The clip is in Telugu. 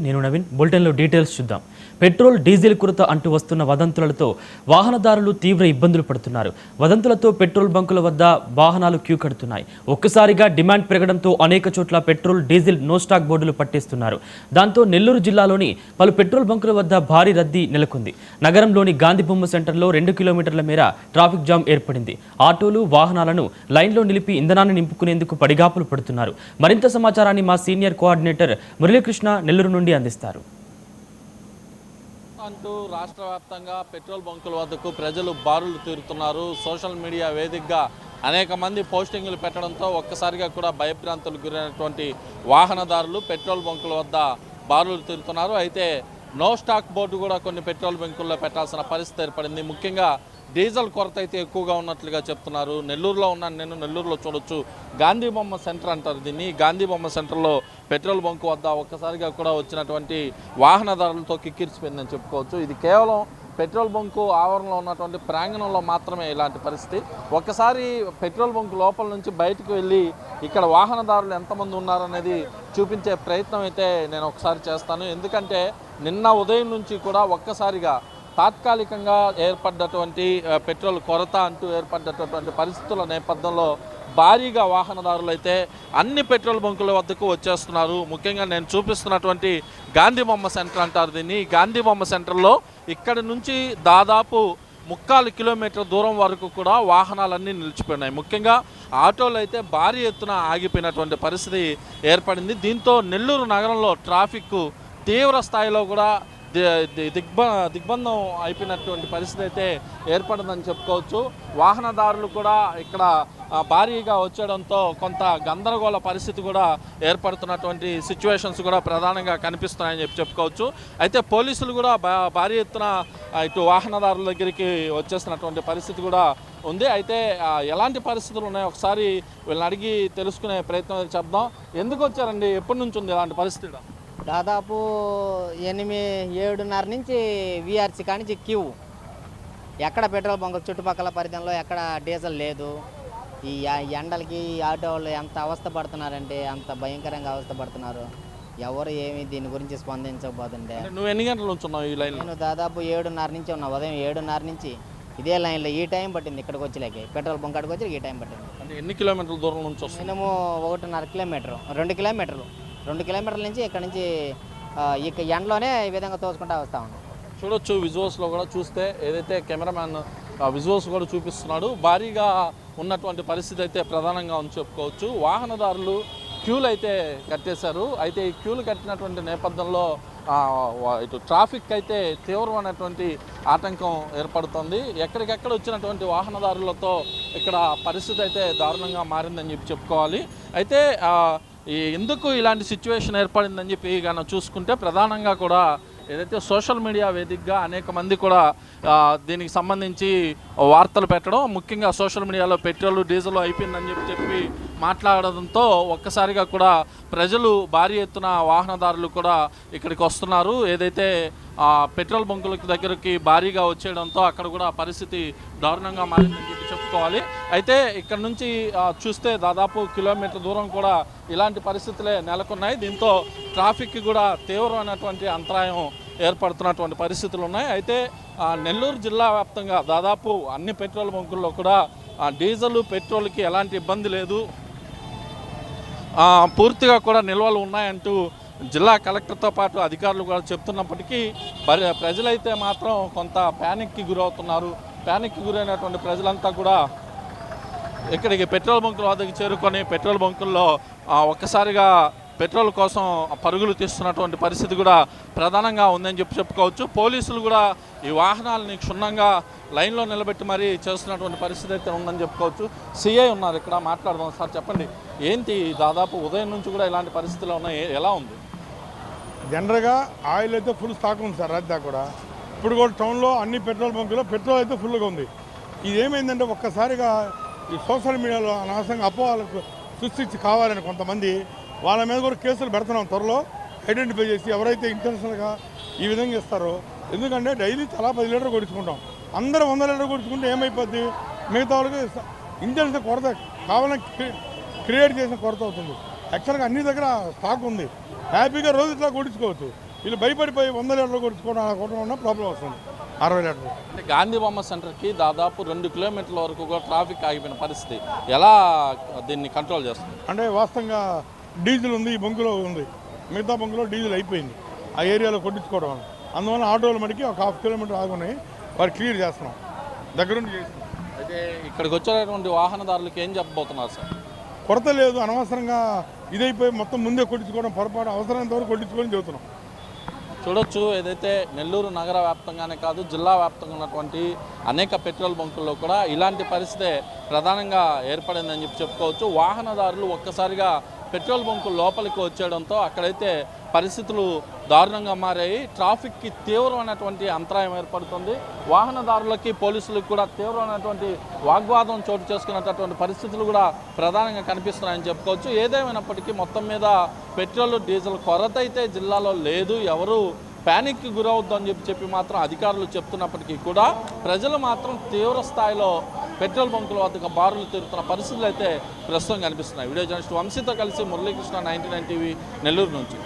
నేను నవీన్ బులెటిన్లో డీటెయిల్స్ చూద్దాం. పెట్రోల్ డీజిల్ కొరత అంటూ వస్తున్న వదంతులతో వాహనదారులు తీవ్ర ఇబ్బందులు పడుతున్నారు. వదంతులతో పెట్రోల్ బంకుల వద్ద వాహనాలు క్యూ కడుతున్నాయి. ఒక్కసారిగా డిమాండ్ పెరగడంతో అనేక చోట్ల పెట్రోల్ డీజిల్ నో స్టాక్ బోర్డులు పట్టేస్తున్నారు. దాంతో నెల్లూరు జిల్లాలోని పలు పెట్రోల్ బంకుల వద్ద భారీ రద్దీ నెలకొంది. నగరంలోని గాంధీ బొమ్మ సెంటర్లో 2 కిలోమీటర్ల మేర ట్రాఫిక్ జామ్ ఏర్పడింది. ఆటోలు వాహనాలను లైన్లో నిలిపి ఇంధనాన్ని నింపుకునేందుకు పడిగాపులు పడుతున్నారు. మరింత సమాచారాన్ని మా సీనియర్ కోఆర్డినేటర్ మురళీకృష్ణ నెల్లూరు నుండి అందిస్తారు. అంటూ రాష్ట్ర వ్యాప్తంగా పెట్రోల్ బంకుల వద్దకు ప్రజలు బారులు తీరుతున్నారు. సోషల్ మీడియా వేదికగా అనేక మంది పోస్టింగులు పెట్టడంతో ఒక్కసారిగా కూడా భయభ్రాంతులకు గురైనటువంటి వాహనదారులు పెట్రోల్ బంకుల వద్ద బారులు తీరుతున్నారు. అయితే నో స్టాక్ బోర్డు కూడా కొన్ని పెట్రోల్ బంకుల్లో పెట్టాల్సిన పరిస్థితి ఏర్పడింది. ముఖ్యంగా డీజిల్ కొరత అయితే ఎక్కువగా ఉన్నట్లుగా చెప్తున్నారు. నెల్లూరులో ఉన్నాను నేను. నెల్లూరులో చూడొచ్చు, గాంధీ బొమ్మ సెంటర్ అంటారు దీన్ని. గాంధీ బొమ్మ సెంటర్లో పెట్రోల్ బంకు వద్ద ఒక్కసారిగా కూడా వచ్చినటువంటి వాహనదారులతో కిక్కిరిసిపోయిందని చెప్పుకోవచ్చు. ఇది కేవలం పెట్రోల్ బంకు ఆవరణలో ఉన్నటువంటి ప్రాంగణంలో మాత్రమే ఇలాంటి పరిస్థితి. ఒక్కసారి పెట్రోల్ బంకు లోపల నుంచి బయటకు వెళ్ళి ఇక్కడ వాహనదారులు ఎంతమంది ఉన్నారనేది చూపించే ప్రయత్నం అయితే నేను ఒకసారి చేస్తాను. ఎందుకంటే నిన్న ఉదయం నుంచి కూడా ఒక్కసారిగా తాత్కాలికంగా ఏర్పడ్డటువంటి పెట్రోల్ కొరత అంటూ ఏర్పడ్డటువంటి పరిస్థితుల నేపథ్యంలో భారీగా వాహనదారులు అయితే అన్ని పెట్రోల్ బంకుల వద్దకు వచ్చేస్తున్నారు. ముఖ్యంగా నేను చూపిస్తున్నటువంటి గాంధీ బొమ్మ సెంటర్ అంటారు దీన్ని. గాంధీ బొమ్మ సెంటర్లో ఇక్కడి నుంచి దాదాపు 3/4 కిలోమీటర్ దూరం వరకు కూడా వాహనాలన్నీ నిలిచిపోయినాయి. ముఖ్యంగా ఆటోలు అయితే భారీ ఎత్తున ఆగిపోయినటువంటి పరిస్థితి ఏర్పడింది. దీంతో నెల్లూరు నగరంలో ట్రాఫిక్ తీవ్ర స్థాయిలో కూడా దిగ్బంధం అయిపోయినటువంటి పరిస్థితి అయితే ఏర్పడిందని చెప్పుకోవచ్చు. వాహనదారులు కూడా ఇక్కడ భారీగా వచ్చేయడంతో కొంత గందరగోళ పరిస్థితి కూడా ఏర్పడుతున్నటువంటి సిచ్యువేషన్స్ కూడా ప్రధానంగా కనిపిస్తున్నాయని చెప్పుకోవచ్చు. అయితే పోలీసులు కూడా భారీ ఎత్తున ఇటు వాహనదారుల దగ్గరికి వచ్చేసినటువంటి పరిస్థితి కూడా ఉంది. అయితే ఎలాంటి పరిస్థితులు ఉన్నాయో ఒకసారి వీళ్ళని అడిగి తెలుసుకునే ప్రయత్నం చేద్దాం. ఎందుకు వచ్చారండి? ఎప్పటి నుంచి ఉంది ఇలాంటి పరిస్థితి? దాదాపు 7:30 నుంచి వీఆర్సీ కానించి క్యూ. ఎక్కడ పెట్రోల్ బంక్ చుట్టుపక్కల పరిధిలో ఎక్కడ డీజిల్ లేదు. ఈ ఎండలకి ఆటో వాళ్ళు ఎంత అవస్థ పడుతున్నారంటే అంత భయంకరంగా అవస్థ పడుతున్నారు. ఎవరు ఏమి దీని గురించి స్పందించకపోతుండే. నువ్వు ఎన్ని గంటల నుంచి ఉన్నావు ఈ లైన్? నేను దాదాపు 7:30 నుంచి ఉన్నా. ఉదయం 7:30 నుంచి ఇదే లైన్లో ఈ టైం పట్టింది. ఇక్కడికి వచ్చేలాగే పెట్రోల్ బంక్ కాడికి వచ్చి ఈ టైం పట్టింది. అంటే ఎన్ని కిలోమీటర్ల దూరం నుంచి వస్తుంది? మినిమం 1.5 కిలోమీటర్, 2 కిలోమీటర్ల నుంచి ఇక్కడ నుంచి ఇక ఎండలోనే ఈ విధంగా తోసుకుంటూ వస్తూ ఉన్నాం. చూడొచ్చు విజువల్స్లో కూడా చూస్తే ఏదైతే కెమెరామ్యాన్ విజువల్స్ కూడా చూపిస్తున్నాడు. భారీగా ఉన్నటువంటి పరిస్థితి అయితే ప్రధానంగా ఉంది చెప్పుకోవచ్చు. వాహనదారులు క్యూలు అయితే కట్టేశారు. అయితే ఈ క్యూలు కట్టినటువంటి నేపథ్యంలో ఇటు ట్రాఫిక్ అయితే తీవ్రమైనటువంటి ఆటంకం ఏర్పడుతుంది. ఎక్కడికెక్కడ వచ్చినటువంటి వాహనదారులతో ఇక్కడ పరిస్థితి అయితే దారుణంగా మారిందని చెప్పుకోవాలి. అయితే ఎందుకు ఇలాంటి సిచ్యువేషన్ ఏర్పడిందని చెప్పి మనం చూసుకుంటే ప్రధానంగా కూడా ఏదైతే సోషల్ మీడియా వేదికగా అనేక మంది కూడా దీనికి సంబంధించి వార్తలు పెట్టడం, ముఖ్యంగా సోషల్ మీడియాలో పెట్రోల్ డీజిల్ అయిపోయిందని చెప్పి మాట్లాడడంతో ఒక్కసారిగా కూడా ప్రజలు భారీ ఎత్తున వాహనదారులు కూడా ఇక్కడికి వస్తున్నారు. ఏదైతే పెట్రోల్ బంకుల దగ్గరికి భారీగా వచ్చేయడంతో అక్కడ కూడా పరిస్థితి దారుణంగా మారిందని చెప్పి చెప్పుకోవాలి. అయితే ఇక్కడ నుంచి చూస్తే దాదాపు కిలోమీటర్ దూరం కూడా ఇలాంటి పరిస్థితులే నెలకొన్నాయి. దీంతో ట్రాఫిక్ కూడా తీవ్రమైనటువంటి అంతరాయం ఏర్పడుతున్నటువంటి పరిస్థితులు ఉన్నాయి. అయితే నెల్లూరు జిల్లా వ్యాప్తంగా దాదాపు అన్ని పెట్రోల్ బంకుల్లో కూడా డీజిల్ పెట్రోల్కి ఎలాంటి ఇబ్బంది లేదు, పూర్తిగా కూడా నిల్వలు ఉన్నాయంటూ జిల్లా కలెక్టర్తో పాటు అధికారులు కూడా చెప్తున్నప్పటికీ ప్రజలైతే మాత్రం కొంత ప్యానిక్కి గురవుతున్నారు. ప్యానిక్కి గురైనటువంటి ప్రజలంతా కూడా ఇక్కడికి పెట్రోల్ బంకుల వద్దకు చేరుకొని పెట్రోల్ బంకుల్లో ఒక్కసారిగా పెట్రోల్ కోసం పరుగులు తీస్తున్నటువంటి పరిస్థితి కూడా ప్రధానంగా ఉందని చెప్పుకోవచ్చు. పోలీసులు కూడా ఈ వాహనాలని క్షుణ్ణంగా లైన్లో నిలబెట్టి మరీ చేస్తున్నటువంటి పరిస్థితి అయితే ఉందని చెప్పుకోవచ్చు. సిఐ ఉన్నారు ఇక్కడ, మాట్లాడదాం. సార్ చెప్పండి, ఏంటి దాదాపు ఉదయం నుంచి కూడా ఇలాంటి పరిస్థితులు ఉన్నాయి, ఎలా ఉంది? జనరల్గా ఆయిల్ అయితే ఫుల్ స్టాక్ ఉంది సార్. రాత్రి కూడా ఇప్పుడు కూడా టౌన్లో అన్ని పెట్రోల్ బంకుల్లో పెట్రోల్ అయితే ఫుల్గా ఉంది. ఇది ఏమైందంటే ఒక్కసారిగా ఈ సోషల్ మీడియాలో అనవసరంగా అపోహలకు సృష్టించి కావాలని కొంతమంది వాళ్ళ మీద కూడా కేసులు పెడుతున్నాం. త్వరలో ఐడెంటిఫై చేసి ఎవరైతే ఇంటెన్షనల్గా ఈ విధంగా ఇస్తారో, ఎందుకంటే డైలీ తలా 10 లీటర్ కొడుచుకుంటాం. అందరూ 100 లీటర్ కొడుచుకుంటే ఏమైపోద్ది? మిగతా వాళ్ళకి ఇంటెన్షన్ కొరత కావాలని క్రియేట్ చేసిన కొరత అవుతుంది. యాక్చువల్గా అన్ని దగ్గర స్టాక్ ఉంది, హ్యాపీగా రోజు ఇట్లా కొట్టించుకోవచ్చు. వీళ్ళు భయపడిపోయి 100 లీటర్లు కొట్టుకోవడం అలా కొట్టడం వల్ల ప్రాబ్లం వస్తుంది 60 లీటర్లు. అంటే గాంధీ బొమ్మ సెంటర్కి దాదాపు 2 కిలోమీటర్ల వరకు కూడా ట్రాఫిక్ ఆగిపోయిన పరిస్థితి, ఎలా దీన్ని కంట్రోల్ చేస్తుంది? అంటే వాస్తవంగా డీజిల్ ఉంది, ఈ బంకులో ఉంది, మిగతా బంకులో డీజిల్ అయిపోయింది ఆ ఏరియాలో కొట్టించుకోవడం వల్ల. అందువల్ల ఆటోలు మటుకి ఒక 1/2 కిలోమీటర్ ఆగున్నాయి, వారు క్లియర్ చేస్తున్నాం, దగ్గరుండి చేస్తున్నాం. అయితే ఇక్కడికి వచ్చేటటువంటి వాహనదారులకు ఏం చెప్పబోతున్నారు సార్? కొరత లేదు, అనవసరంగా ఇదైపోయి మొత్తం ముందే కొట్టించుకోవడం పొరపాటు, అవసరమైనంత వరకు కొట్టించుకొని చెబుతున్నాం. చూడొచ్చు, ఏదైతే నెల్లూరు నగర వ్యాప్తంగానే కాదు జిల్లా వ్యాప్తంగా ఉన్నటువంటి అనేక పెట్రోల్ బంకుల్లో కూడా ఇలాంటి పరిస్థితే ప్రధానంగా ఏర్పడిందని చెప్పుకోవచ్చు. వాహనదారులు ఒక్కసారిగా పెట్రోల్ బంకు లోపలికి వచ్చేయడంతో అక్కడైతే పరిస్థితులు దారుణంగా మారాయి. ట్రాఫిక్కి తీవ్రమైనటువంటి అంతరాయం ఏర్పడుతుంది. వాహనదారులకి పోలీసులకు కూడా తీవ్రమైనటువంటి వాగ్వాదం చోటు చేసుకున్నటువంటి పరిస్థితులు కూడా ప్రధానంగా కనిపిస్తున్నాయని చెప్పుకోవచ్చు. ఏదేమైనప్పటికీ మొత్తం మీద పెట్రోల్ డీజిల్ కొరత అయితే జిల్లాలో లేదు, ఎవరు ప్యానిక్కి గురవద్దని చెప్పి మాత్రం అధికారులు చెప్తున్నప్పటికీ కూడా ప్రజలు మాత్రం తీవ్ర స్థాయిలో పెట్రోల్ బంకుల వద్దకు బారులు తిరుగుతున్న పరిస్థితులు అయితే ప్రస్తుతం కనిపిస్తున్నాయి. వీడియో జర్నలిస్ట్ వంశీతో కలిసి మురళీకృష్ణ, 99 టీవీ నెల్లూరు నుంచి.